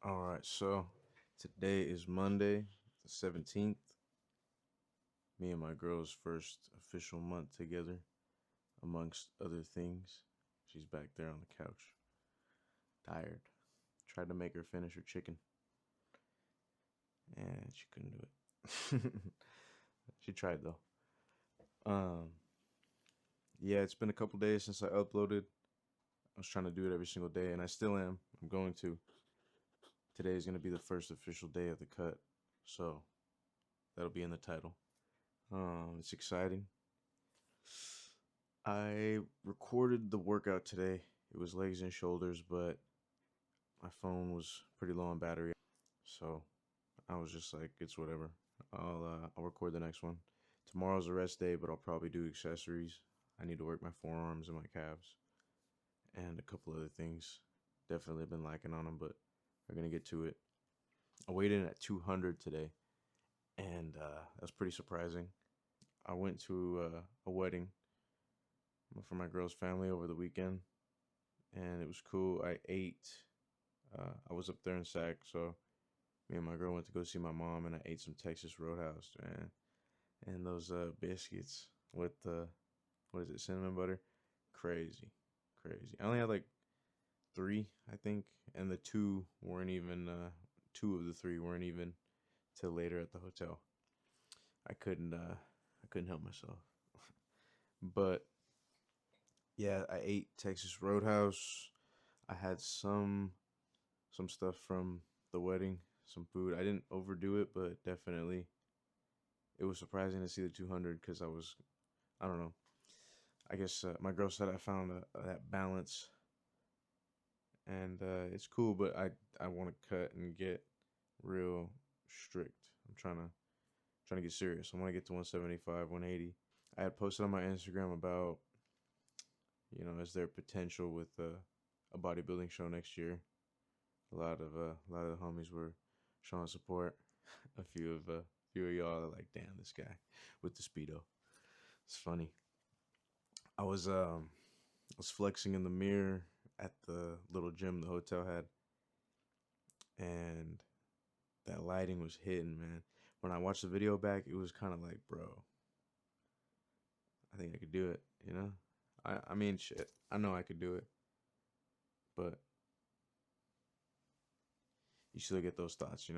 All right, so today is Monday, the 17th. Me and my girl's first official month together, amongst other things. She's back there on the couch, tired. Tried to make her finish her chicken, and she couldn't do it. She tried though. Um, yeah, it's been a couple days since I uploaded. I was trying to do it every single day, and I still am. I'm going to. Today is going to be the first official day of the cut, so that'll be in the title. It's exciting. I recorded the workout today. It was legs and shoulders, but my phone was pretty low on battery, so I was just like, it's whatever. I'll record the next one. Tomorrow's a rest day, but I'll probably do accessories. I need to work my forearms and my calves, and a couple other things. Definitely been lacking on them, but we're gonna get to it. I weighed in at 200 today, and that's pretty surprising. I went to a wedding for my girl's family over the weekend, and it was cool. I ate. I was up there in Sac, so me and my girl went to go see my mom, and I ate some Texas Roadhouse, man, and those biscuits with what is it, cinnamon butter, crazy, crazy. I only had like three, I think, and the two weren't even. Two of the three weren't even till later at the hotel. I couldn't help myself, but yeah, I ate Texas Roadhouse. I had some stuff from the wedding, some food. I didn't overdo it, but definitely it was surprising to see the 200 because I don't know. I guess my girl said I found that balance, and it's cool, but I want to cut and get real strict. I'm trying to get serious. I want to get to 175, 180. I had posted on my Instagram about, is there potential with a bodybuilding show next year? A lot of the homies were showing support. A few of y'all are like, damn, this guy with the speedo. It's funny. I was um I was flexing in the mirror at the little gym the hotel had, and that lighting was hitting, man. When I watched the video back, it was kind of like, bro, I think I could do it. I mean, shit. I know I could do it, but you still get those thoughts.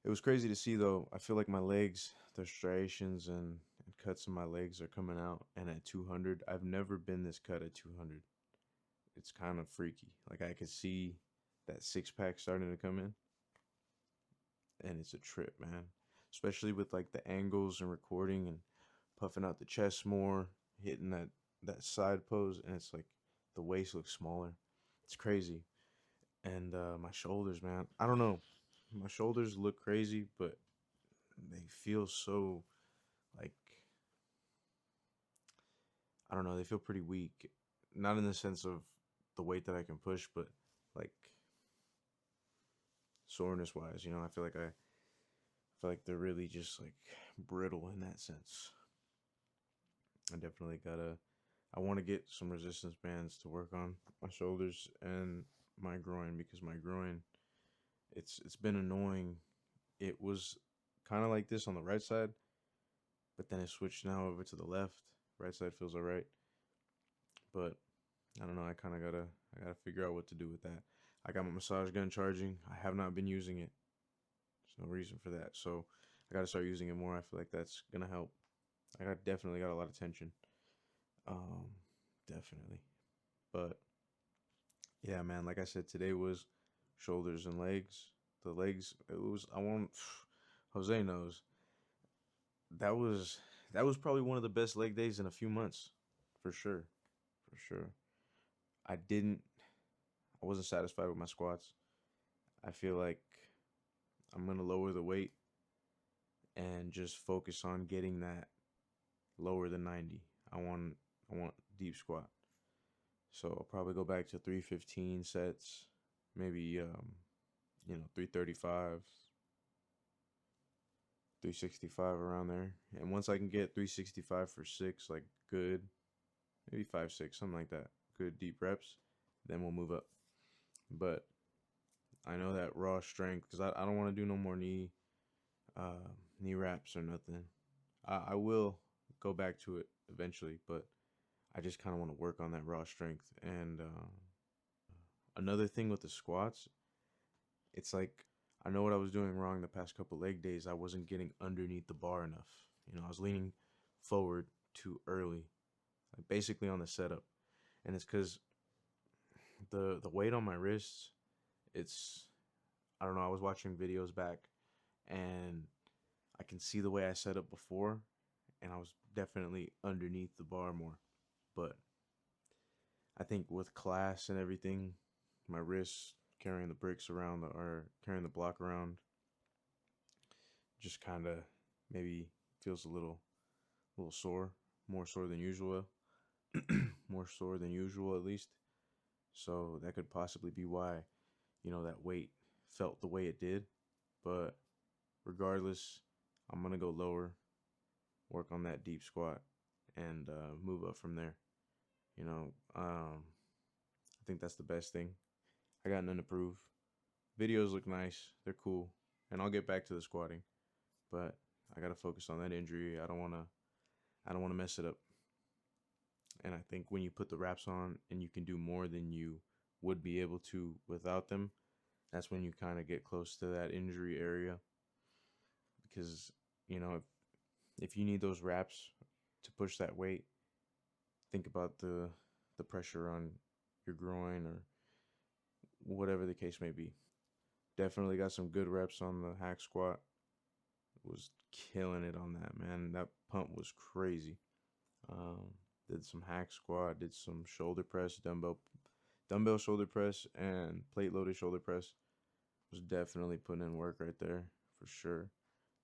It was crazy to see though. I feel like my legs, the striations and cuts in my legs are coming out. And at 200, I've never been this cut at 200. It's kind of freaky. Like I could see that six pack starting to come in, and it's a trip, man. Especially with like the angles and recording and puffing out the chest more, hitting that side pose, and it's like the waist looks smaller. It's crazy. And my shoulders, man. I don't know. My shoulders look crazy, but they feel so like I don't know, they feel pretty weak. Not in the sense of the weight that I can push, but like soreness wise, I feel like they're really just like brittle in that sense. I definitely gotta I want to get some resistance bands to work on my shoulders and my groin because my groin it's been annoying. It was kind of like this on the right side, but then it switched now over to the left. Right side feels all right, but I don't know. I gotta figure out what to do with that. I got my massage gun charging. I have not been using it. There's no reason for that. So I gotta start using it more. I feel like that's gonna help. Definitely got a lot of tension. Um, Definitely. But yeah, man. Like I said, today was shoulders and legs. The legs. It was. I want. Jose knows that was probably one of the best leg days in a few months, for sure. For sure. I didn't. I wasn't satisfied with my squats. I feel like I'm gonna lower the weight and just focus on getting that lower than 90. I want deep squat. So I'll probably go back to 315 sets, maybe 335, 365 around there. And once I can get 365 for 6 like good, maybe 5 6, something like that. Good deep reps, then we'll move up. But I know that raw strength because I don't want to do no more knee wraps or nothing. I will go back to it eventually, but I just kind of want to work on that raw strength. And another thing with the squats, it's like I know what I was doing wrong the past couple leg days. I wasn't getting underneath the bar enough. I was leaning forward too early, like basically on the setup, and it's because the weight on my wrists. It's I don't know. I was watching videos back, and I can see the way I set up before, and I was definitely underneath the bar more. But I think with class and everything, my wrists carrying the bricks around or carrying the block around just kind of maybe feels a little sore, more sore than usual, more sore than usual at least. So that could possibly be why that weight felt the way it did. But regardless, I'm gonna go lower, work on that deep squat, and move up from there. I think that's the best thing. I got nothing to prove. Videos look nice, they're cool, and I'll get back to the squatting. But I gotta focus on that injury. I don't wanna mess it up. And I think when you put the wraps on and you can do more than you would be able to without them, that's when you kind of get close to that injury area. Because if you need those wraps to push that weight, think about the pressure on your groin or whatever the case may be. Definitely got some good reps on the hack squat. Was killing it on that, man. That pump was crazy. Um, did some hack squat, did some shoulder press, dumbbell shoulder press, and plate loaded shoulder press. Was definitely putting in work right there for sure.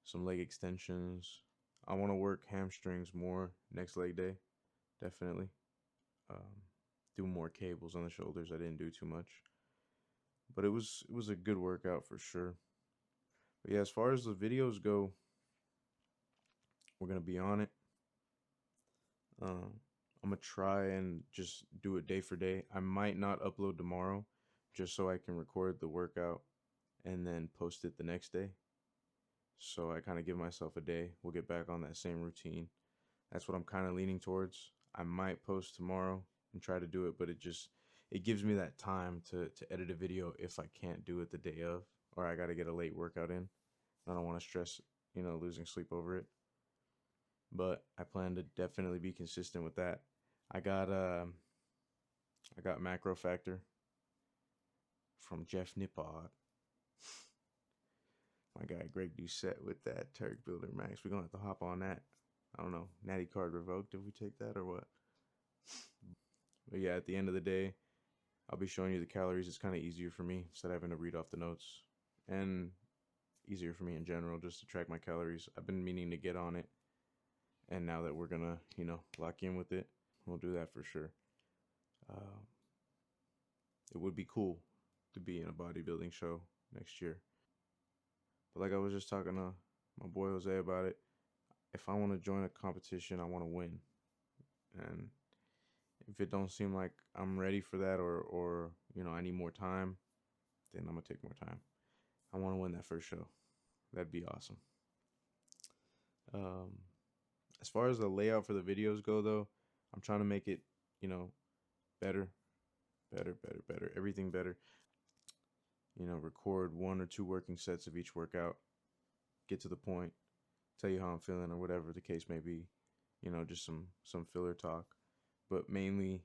Some leg extensions. I want to work hamstrings more next leg day, definitely. Um, do more cables on the shoulders. I didn't do too much, but it was a good workout for sure. But yeah, as far as the videos go, we're gonna be on it. I'm gonna try and just do it day for day. I might not upload tomorrow, just so I can record the workout and then post it the next day. So I kind of give myself a day. We'll get back on that same routine. That's what I'm kind of leaning towards. I might post tomorrow and try to do it, but it gives me that time to edit a video if I can't do it the day of, or I got to get a late workout in. I don't want to stress, losing sleep over it. But I plan to definitely be consistent with that. I got I got Macro Factor from Jeff Nippard. My guy Greg Doucette with that Turk Builder Max. We're gonna have to hop on that. I don't know. Natty card revoked if we take that or what. But yeah, at the end of the day, I'll be showing you the calories. It's kind of easier for me instead of having to read off the notes, and easier for me in general just to track my calories. I've been meaning to get on it, and now that we're gonna lock in with it, we'll do that for sure. Uh, it would be cool to be in a bodybuilding show next year. But like I was just talking to my boy Jose about it, if I want to join a competition, I want to win. And if it don't seem like I'm ready for that or I need more time, then I'm gonna take more time. I want to win that first show. That'd be awesome. Um, as far as the layout for the videos go, though, I'm trying to make it, better, better, better, better, everything better. Record 1 or 2 working sets of each workout, get to the point, tell you how I'm feeling or whatever the case may be. Just some filler talk, but mainly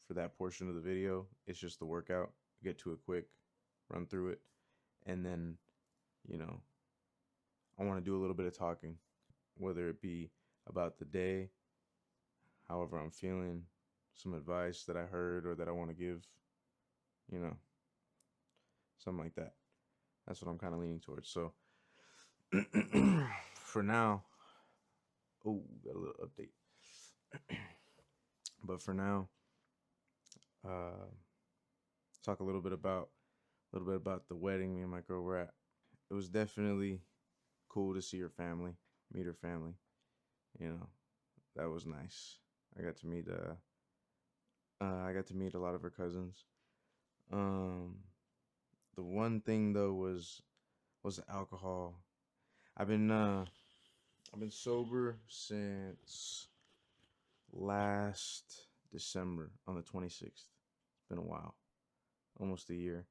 for that portion of the video, it's just the workout. Get to it quick, run through it, and then you know I want to do a little bit of talking, whether it be about the day, however I'm feeling, some advice that I heard or that I want to give, you know, something like that. That's what I'm kind of leaning towards. So for now, oh, got a little update. But for now, uh, talk a little bit about the wedding me and my girl were at. It was definitely cool to see her family, meet her family. You know, that was nice. I got to meet I got to meet a lot of her cousins. Um, the one thing though was the alcohol. I've been I've been sober since last December on the 26th. It's been a while, almost a year.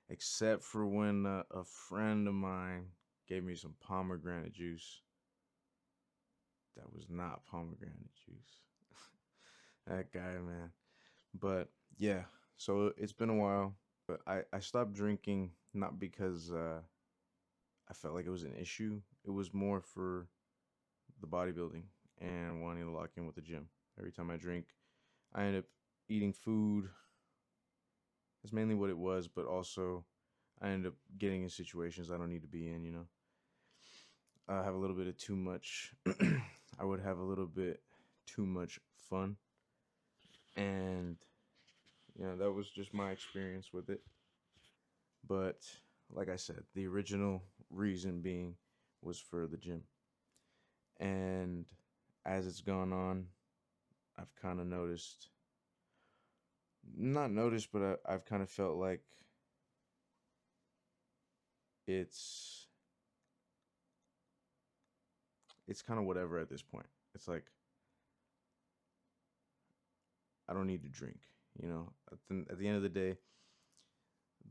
Except for when a friend of mine gave me some pomegranate juice. That was not pomegranate juice. That guy, man. But yeah, so it's been a while. But I stopped drinking not because I felt like it was an issue. It was more for the bodybuilding and wanting to lock in with the gym. Every time I drink, I end up eating food. That's mainly what it was, but also I end up getting in situations I don't need to be in, you know. I have a little bit of too much. I would have a little bit too much fun. And, that was just my experience with it. But, like I said, the original reason being was for the gym. And as it's gone on, I've kind of noticed, not noticed, but I've kind of felt like it's it's kind of whatever at this point. It's like I don't need to drink, you know. At the end of the day,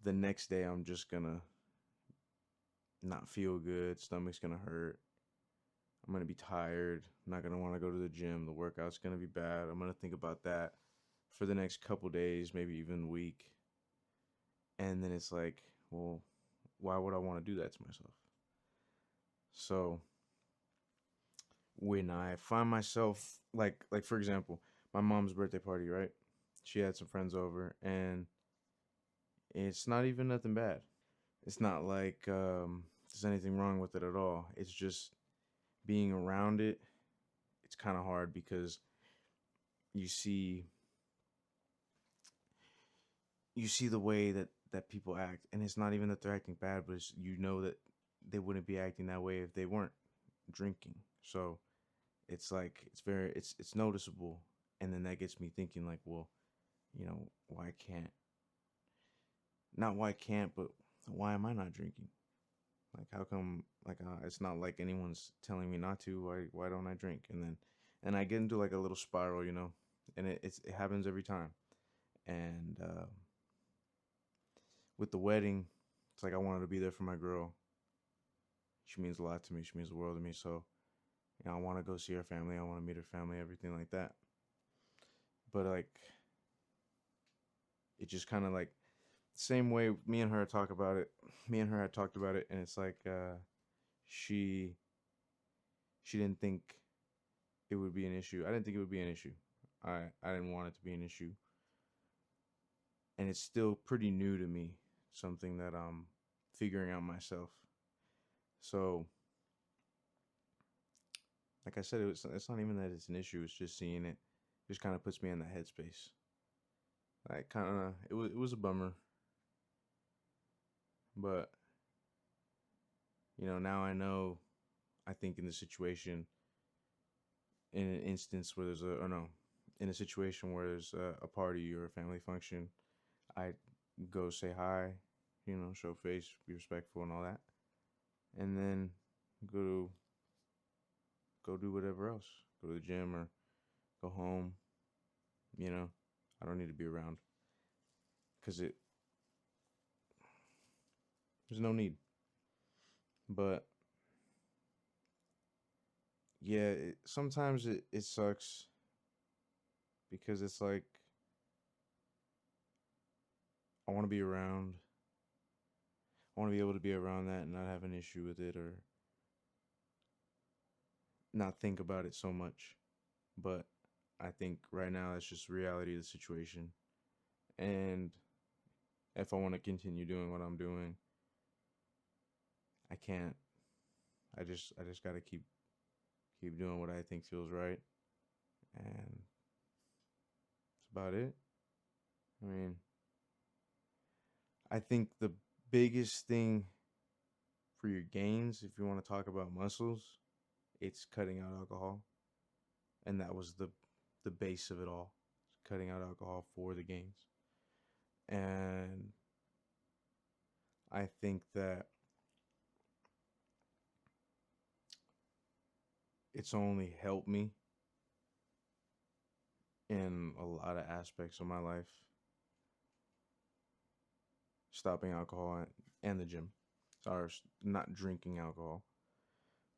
the next day I'm just gonna not feel good, stomach's gonna hurt, I'm gonna be tired, I'm not gonna want to go to the gym, the workout's gonna be bad. I'm gonna think about that for the next couple days, maybe even week. And then it's like, well, why would I want to do that to myself? So when I find myself like for example, my mom's birthday party, right? She had some friends over and it's not even nothing bad. It's not like there's anything wrong with it at all. It's just being around it. It's kind of hard because you see you see the way that people act, and it's not even that they're acting bad, but you know that they wouldn't be acting that way if they weren't drinking. So it's like it's noticeable, and then that gets me thinking like, well, why can't not why can't, but why am I not drinking? Like, how come? Like, it's not like anyone's telling me not to. Why don't I drink? And I get into like a little spiral, and it happens every time. And with the wedding, it's like I wanted to be there for my girl. She means a lot to me. She means the world to me. So, I want to go see her family. I want to meet her family. Everything like that. But like, it just kind of like same way me and her talk about it. Me and her had talked about it, and it's like she she didn't think it would be an issue. I didn't think it would be an issue. I didn't want it to be an issue, and it's still pretty new to me. Something that I'm figuring out myself. So, like I said, it's not even that it's an issue. It's just seeing it, just kind of puts me in that headspace. Like kind of it was a bummer, but now I know. I think in the situation, in an instance where there's a or no, in a situation where there's a party or a family function, I go say hi, show face, be respectful and all that, and then go go do whatever else, go to the gym or go home. You know, I don't need to be around because there's no need. But yeah, sometimes it sucks because it's like I want to be around. I want to be able to be around that and not have an issue with it or not think about it so much. But I think right now it's just reality of the situation. And if I want to continue doing what I'm doing, I can't. I just got to keep doing what I think feels right. And that's about it. I mean, I think the biggest thing for your gains, if you want to talk about muscles, it's cutting out alcohol. And that was the base of it all. Cutting out alcohol for the gains. And I think that it's only helped me in a lot of aspects of my life, stopping alcohol and the gym. Or not drinking alcohol.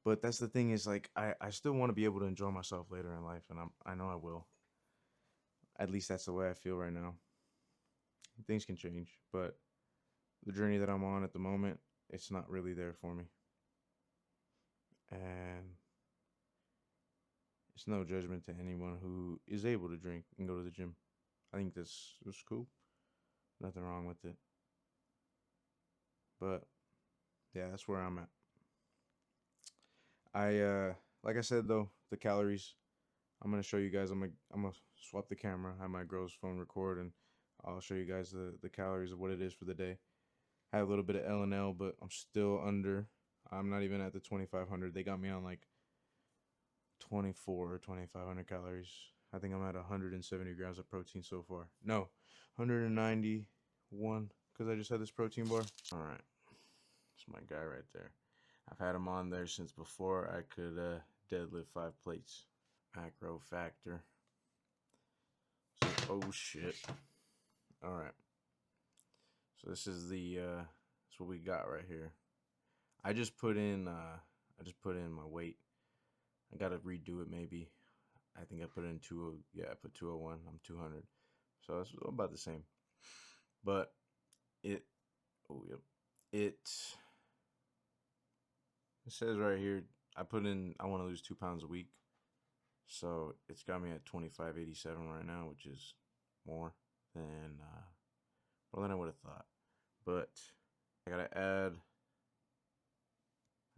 But that's the thing is like I still want to be able to enjoy myself later in life, and I know I will. At least that's the way I feel right now. Things can change, but the journey that I'm on at the moment, it's not really there for me. And it's no judgment to anyone who is able to drink and go to the gym. I think that's cool. Nothing wrong with it. But yeah, that's where I'm at. I like I said though, the calories. I'm gonna show you guys. I'm gonna swap the camera, have my girl's phone record, and I'll show you guys the calories of what it is for the day. I have a little bit of L&L, but I'm still under. I'm not even at the 2,500. They got me on like 24 or 2,500 calories. I think I'm at 170 grams of protein so far. No, 191 because I just had this protein bar. All right, it's my guy right there. I've had him on there since before I could deadlift 5 plates. Macro factor. So, oh shit. All right. So this is that's what we got right here. I just put in my weight. I gotta redo it maybe. I think I put in I put 201. I'm 200. So it's about the same. But it oh yep. It says right here I want to lose 2 pounds a week. So it's got me at 2587 right now, which is more than I would have thought. But I gotta add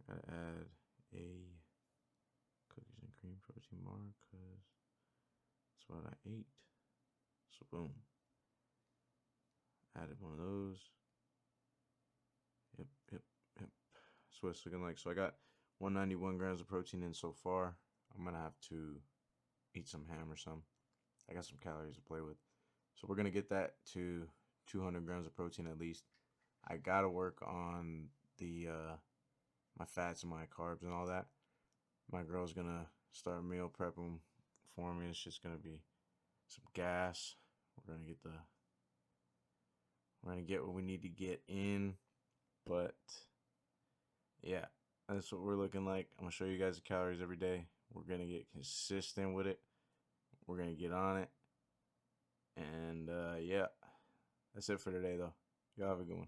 a cookies and cream protein bar because that's what I ate. So boom. Added one of those. Yep. That's what it's looking like. So I got 191 grams of protein in so far. I'm gonna have to eat some ham or something. I got some calories to play with. So we're gonna get that to 200 grams of protein at least. I gotta work on the my fats and my carbs and all that. My girl's gonna start meal prepping for me. It's just gonna be some gas. We're gonna get what we need to get in. But yeah, that's what we're looking like. I'm gonna show you guys the calories every day. We're gonna get consistent with it. We're gonna get on it. And yeah, that's it for today though. Y'all have a good one.